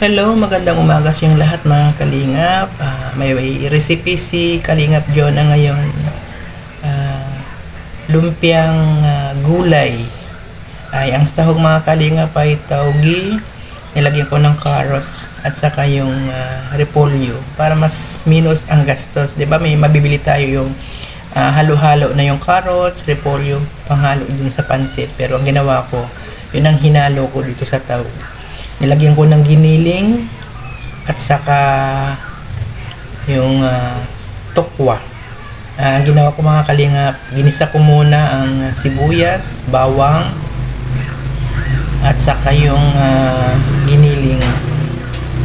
Hello, magandang umaga sa inyong lahat mga kalingap. May recipe si Kalingap Jonah ngayon. Lumpiang gulay. Ang sahog mga kalingap ay taugi. Nilagyan ko ng carrots at saka yung repolyo para mas minus ang gastos. 'Di ba may mabibili tayo yung halo-halo na yung carrots, repolyo, panghalo dun sa pansit. Pero ang ginawa ko, yun ang hinalo ko dito sa taug. Nilagyan ko ng giniling at saka yung tokwa. Ginawa ko mga kalingap, ginisa ko muna ang sibuyas, bawang at saka yung giniling.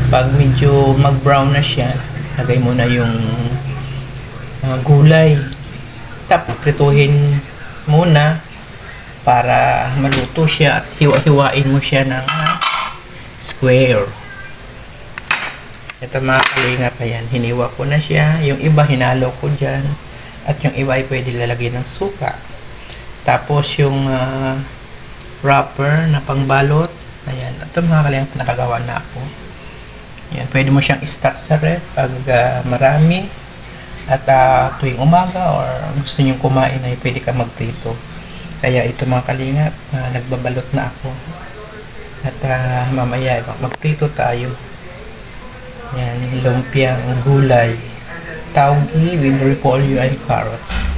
Pag medyo mag-brown na siya, lagay mo na yung gulay. Tapos prituhin muna para maluto siya at hiwa-hiwain mo siya ng square. Ito mga kalingap, ayan, hiniwa ko na siya. Yung iba hinalo ko dyan at yung iba ay pwede lalagyan ng suka. Tapos yung wrapper na pangbalot, ayan, ito mga kalingap, nakagawa na ako. Ayan, pwede mo siyang i-stock sa ref pag marami at tuwing umaga or gusto nyo kumain ay pwede ka magprito. Kaya ito mga kalingap, nagbabalot na ako. At mamaya magprito tayo. Yan, lumpiang gulay. Taugi with repolyo and carrots.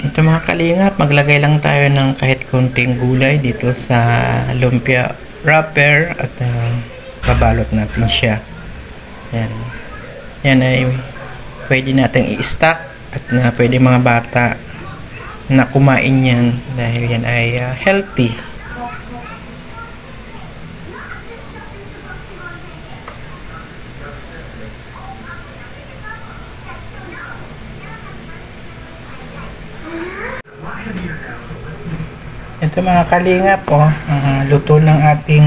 Ito mga kalingap, maglagay lang tayo ng kahit konting gulay dito sa lumpia wrapper at babalot natin siya. Yan. Yan ay pwede natin i-stack at pwede mga bata na kumain yan dahil yan ay healthy. Ito mga kalingap, luto ng ating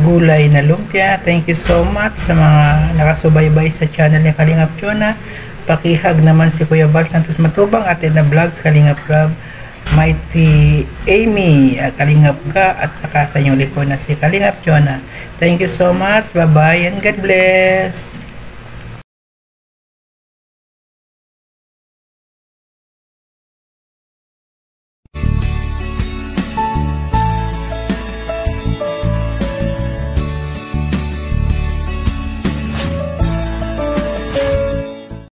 gulay na lumpia. Thank you so much sa mga nakasubaybay sa channel ni Kalingap Jonah. Pakihag naman si Kuya Val Santos Matubang, Atin na Vlogs, Kalingap Rob, Mighty Amy, Kalingap Ka, at saka sa inyong likod na si Kalingap Jonah. Thank you so much. Bye-bye and God bless.